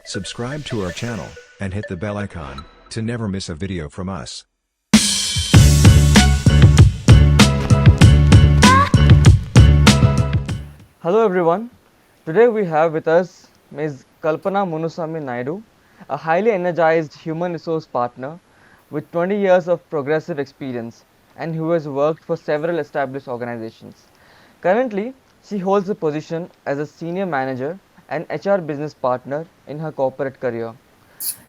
Subscribe to our channel and hit the bell icon to never miss a video from us. Hello everyone. Today we have with us Ms Kalpana Munusamy Naidu, a highly energized human resource partner with 20 years of progressive experience and who has worked for several established organizations. Currently, she holds a position as a senior manager and HR business partner in her corporate career.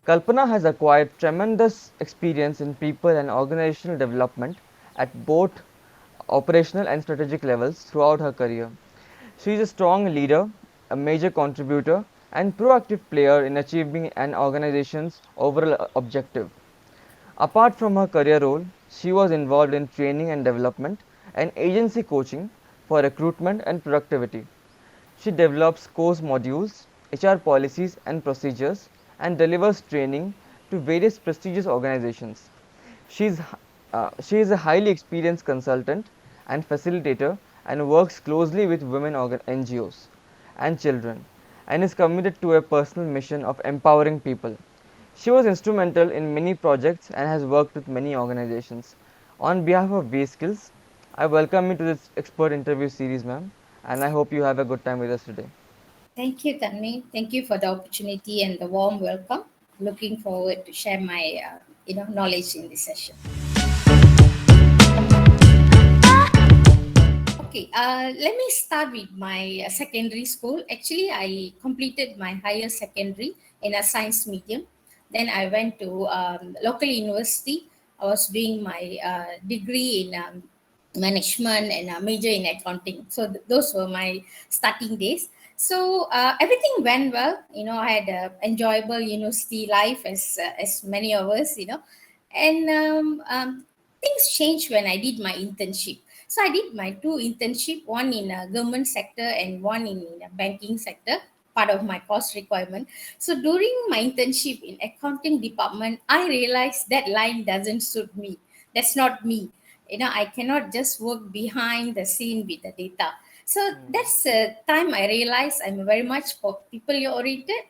Kalpana has acquired tremendous experience in people and organizational development at both operational and strategic levels throughout her career. She is a strong leader, a major contributor, and proactive player in achieving an organization's overall objective. Apart from her career role, she was involved in training and development and agency coaching for recruitment and productivity. She develops course modules, HR policies and procedures, and delivers training to various prestigious organizations. She is a highly experienced consultant and facilitator and works closely with women NGOs and children and is committed to a personal mission of empowering people. She was instrumental in many projects and has worked with many organizations. On behalf of Vskills, I welcome you to this expert interview series, ma'am, and I hope you have a good time with us today. Thank you, Tanvi. Thank you for the opportunity and the warm welcome. Looking forward to share my knowledge in this session. Okay, let me start with my secondary school. Actually, I completed my higher secondary in a science medium. Then I went to local university. I was doing my degree in management and a major in accounting. So those were my starting days. So everything went well. I had an enjoyable university life as many of us. And things changed when I did my internship. So I did my two internship, one in a government sector and one in a banking sector, part of my course requirement. So during my internship in accounting department, I realized that line doesn't suit me. That's not me. I cannot just work behind the scene with the data. So that's the time I realized I'm very much people oriented.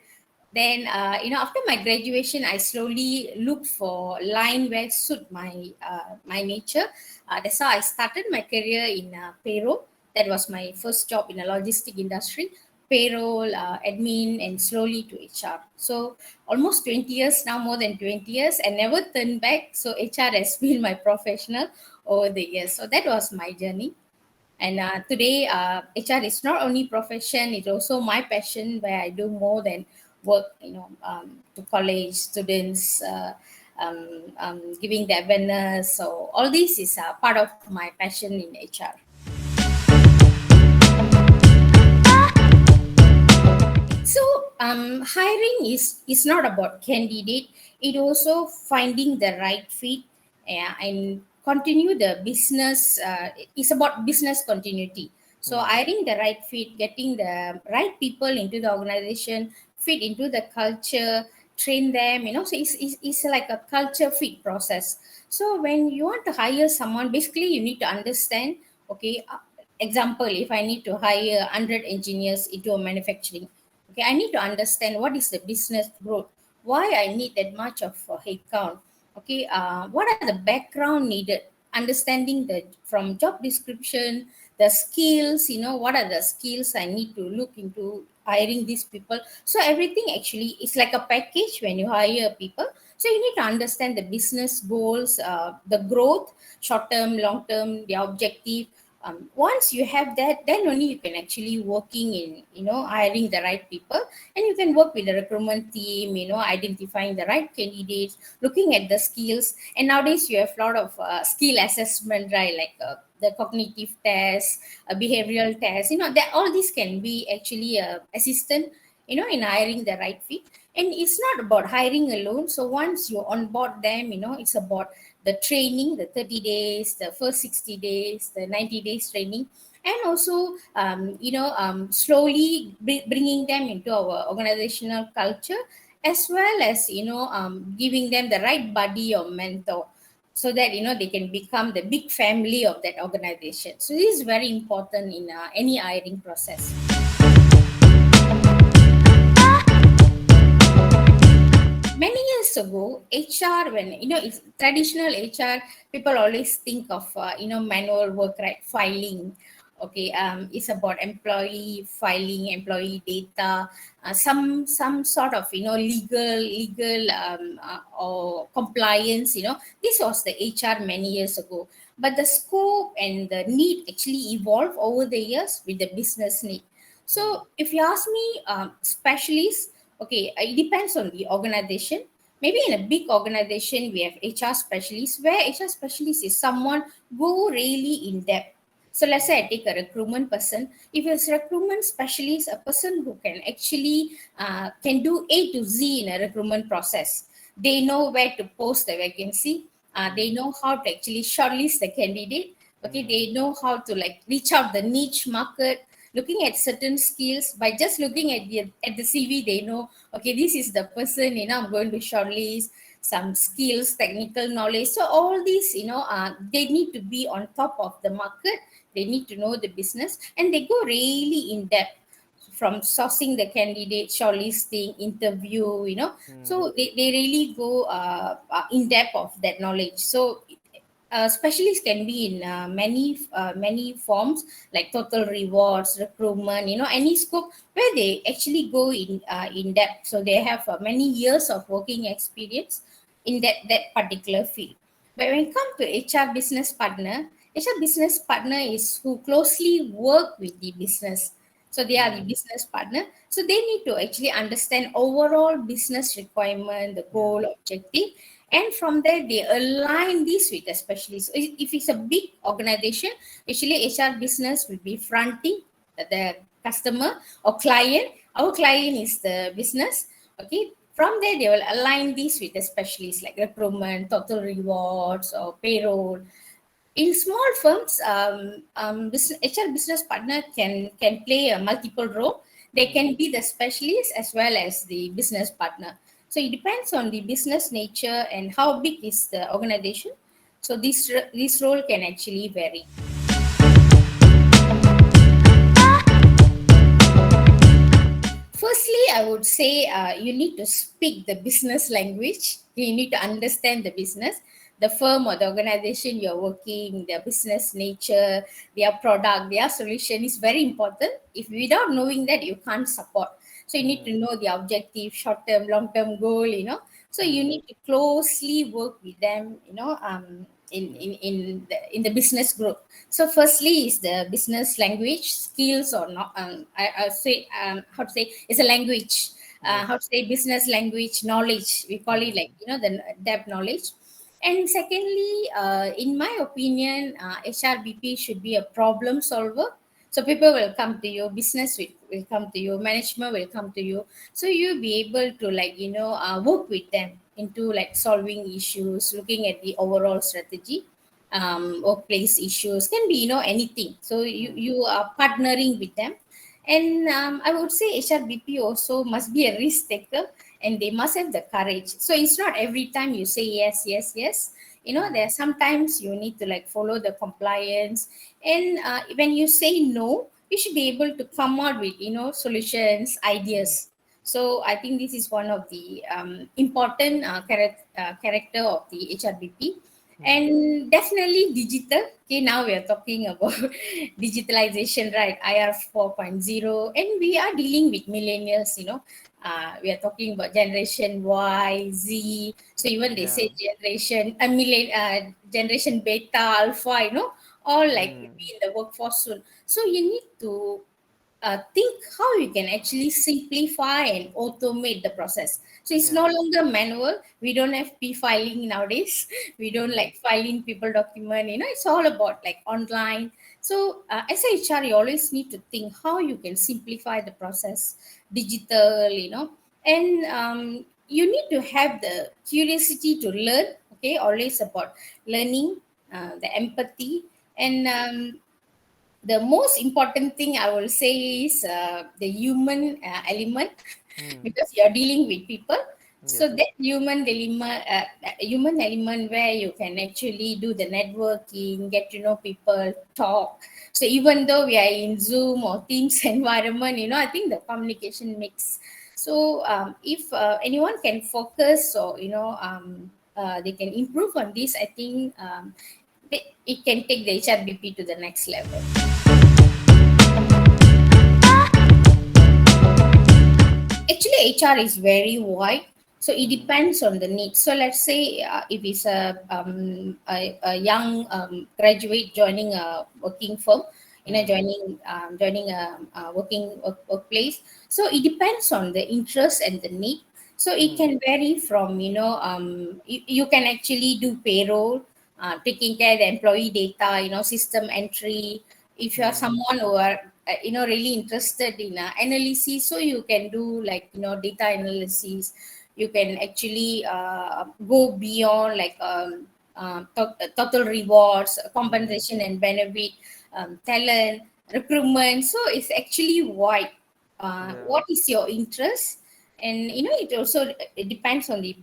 Then, after my graduation, I slowly looked for line where suit my nature. That's how I started my career in payroll. That was my first job in the logistic industry. Payroll, admin, and slowly to HR. So almost 20 years now, more than 20 years, and never turned back. So HR has been my professional over the years. So that was my journey. And today, HR is not only profession; it's also my passion, where I do more than work. To college students, giving the awareness. So all this is part of my passion in HR. So hiring is not about candidate. It also finding the right fit and continue the business. It's about business continuity. So hiring the right fit, getting the right people into the organization, fit into the culture, train them. So it's like a culture fit process. So when you want to hire someone, basically you need to understand. Okay, example, if I need to hire 100 engineers into a manufacturing. Okay, I need to understand what is the business growth, why I need that much of headcount. Okay, what are the background needed? Understanding the from job description, the skills. What are the skills I need to look into hiring these people. So everything actually is like a package when you hire people. So you need to understand the business goals, the growth, short term, long term, the objective. Once you have that, then only you can actually working in hiring the right people, and you can work with the recruitment team, identifying the right candidates, looking at the skills. And nowadays you have a lot of skill assessment, right? Like the cognitive tests, behavioral tests, that all these can be actually assistant in hiring the right fit. And it's not about hiring alone. So once you onboard them, it's about the training, the 30 days, the first 60 days, the 90 days training, and also slowly bringing them into our organizational culture, as well as giving them the right buddy or mentor, so that they can become the big family of that organization. So this is very important in any hiring process. So HR, when it's traditional HR, people always think of manual work, right? Filing. Okay, it's about employee filing, employee data, some sort of legal or compliance. This was the HR many years ago, but the scope and the need actually evolved over the years with the business need. So if you ask me, specialists, okay, it depends on the organization. Maybe in a big organization, we have HR specialists, where HR specialist is someone go really in depth. So let's say I take a recruitment person. If it's a recruitment specialist, a person who can actually can do A to Z in a recruitment process. They know where to post the vacancy. They know how to actually shortlist the candidate. Okay, they know how to like reach out the niche market, looking at certain skills. By just looking at the CV, they know, okay, this is the person, I'm going to shortlist. Some skills, technical knowledge. So all these, they need to be on top of the market. They need to know the business, and they go really in depth from sourcing the candidate, shortlisting, interview, so they really go in depth of that knowledge. So specialists can be in many forms, like total rewards, recruitment, any scope where they actually go in depth. So they have many years of working experience in that particular field. But when it comes to HR business partner is who closely work with the business. So they are the business partner. So they need to actually understand overall business requirement, the goal, objective, and from there they align this with the specialist. If it's a big organization, actually HR business will be fronting the customer or client. Our client is the business. Okay, from there they will align this with the specialist, like recruitment, total rewards, or payroll. In small firms, HR business partner can play a multiple role. They can be the specialist as well as the business partner. So it depends on the business nature and how big is the organization. So this role can actually vary. Firstly, I would say you need to speak the business language. You need to understand the business, the firm or the organization you're working, their business nature, their product, their solution is very important. If without knowing that, you can't support. So you need to know the objective, short-term, long-term goal, So you need to closely work with them, in the business group. So firstly is the business language skills or not. I say how to say it's a language. How to say business language knowledge. We call it like the depth knowledge. And secondly, in my opinion, HRBP should be a problem solver. So people will come to you, business will come to you, management will come to you. So you'll be able to work with them into like solving issues, looking at the overall strategy, workplace issues, can be anything. So you are partnering with them. And I would say HRBP also must be a risk taker, and they must have the courage. So it's not every time you say yes, yes, yes. There are sometimes you need to like follow the compliance. And when you say no, you should be able to come out with solutions, ideas. So I think this is one of the important character of the HRBP. And definitely digital. Okay, now we are talking about digitalization, right? IR 4.0, and we are dealing with millennials. We are talking about generation Y, Z. So even they say generation beta, alpha. All like will be in the workforce soon. So you need to think how you can actually simplify and automate the process. So it's no longer manual. We don't have filing nowadays. We don't like filing people document. It's all about like online. So as a HR, you always need to think how you can simplify the process, digital. And you need to have the curiosity to learn. Okay, always about learning, the empathy, and the most important thing I will say is the human element, because you're dealing with people. So that human element where you can actually do the networking, get to know people, talk. So even though we are in Zoom or Teams environment, I think the communication mix. So if anyone can focus or they can improve on this, I think it can take the HRBP to the next level. Actually, HR is very wide, so it depends on the need. So let's say if it's a young graduate joining a working firm, joining a workplace. So it depends on the interest and the need. So it can vary from you can actually do payroll, taking care of the employee data, system entry. If you are someone who are really interested in analysis, so you can do like data analysis. You can actually go beyond like total rewards, compensation and benefit, talent, recruitment. So it's actually wide. What is your interest? And it also it depends on the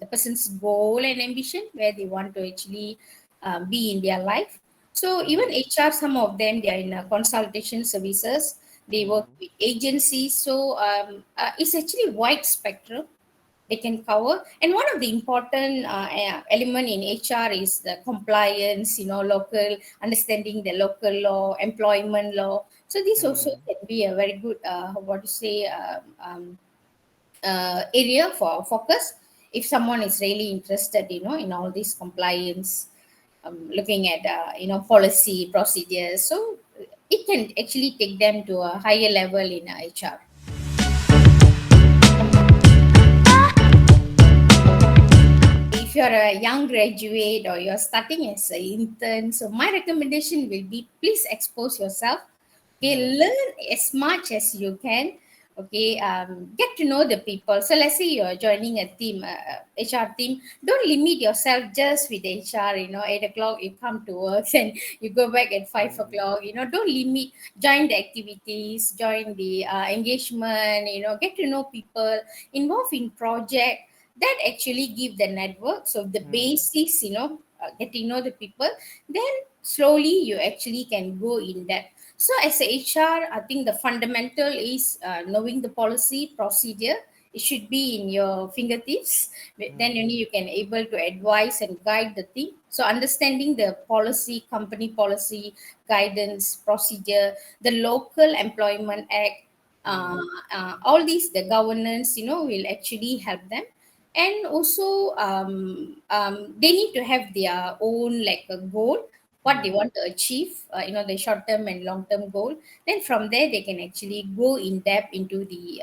person's goal and ambition, where they want to actually be in their life. So even HR, some of them, they are in consultation services. They work with agencies. So it's actually wide spectrum they can cover. And one of the important element in HR is the compliance, local, understanding the local law, employment law. So this also can be a very good, area for focus if someone is really interested, in all these compliance, looking at, policy procedures. So it can actually take them to a higher level in HR. If you're a young graduate or you're starting as an intern, so my recommendation will be please expose yourself. Okay, learn as much as you can. Okay, get to know the people. So let's say you're joining a team, HR team. Don't limit yourself just with HR. 8 o'clock you come to work and you go back at 5 o'clock. Don't limit. Join the activities, join the engagement. Get to know people, involve in project that actually give the network. So the basics, getting to know the people, then slowly you actually can go in depth. So as a HR, I think the fundamental is knowing the policy procedure. It should be in your fingertips. Then only you can able to advise and guide the team. So understanding the policy, company policy, guidance, procedure, the local employment act, all these, the governance, will actually help them. And also they need to have their own like a goal, what they want to achieve, the short term and long term goal. Then from there they can actually go in depth into the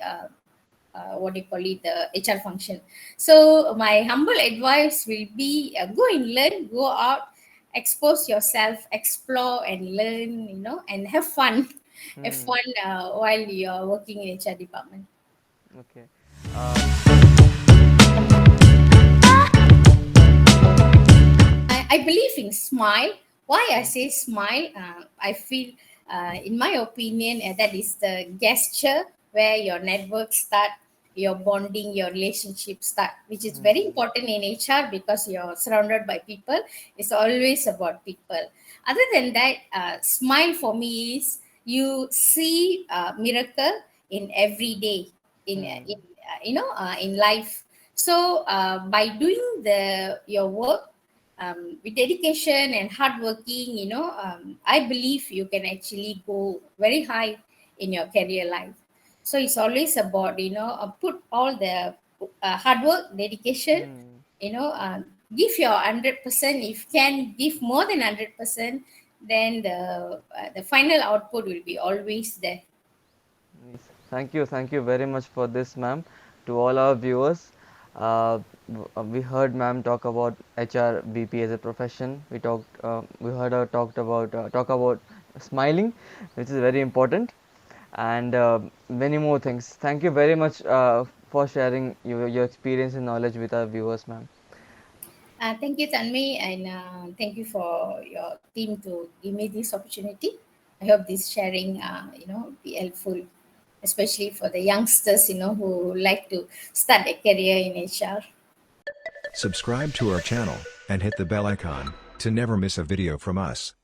what do you call it, the HR function. So my humble advice will be, go and learn, go out, expose yourself, explore and learn, and have fun. Have fun while you're working in HR department. Okay. I believe in smile. Why I say smile? I feel, in my opinion, that is the gesture where your network start, your bonding, your relationship start, which is very important in HR because you're surrounded by people. It's always about people. Other than that, smile for me is you see miracle in every day in life. So by doing your work, with dedication and hard working, I believe you can actually go very high in your career life. So it's always about, put all the hard work, dedication, give your 100%. If can give more than 100%, then the final output will be always there. Yes. Thank you very much for this, ma'am. To all our viewers, we heard ma'am talk about HRBP as a profession. We heard her talk about smiling, which is very important, and many more things. Thank you very much for sharing your experience and knowledge with our viewers, ma'am. Thank you, Tanvi, and thank you for your team to give me this opportunity. I hope this sharing, be helpful, especially for the youngsters, who like to start a career in HR. Subscribe to our channel and hit the bell icon to never miss a video from us.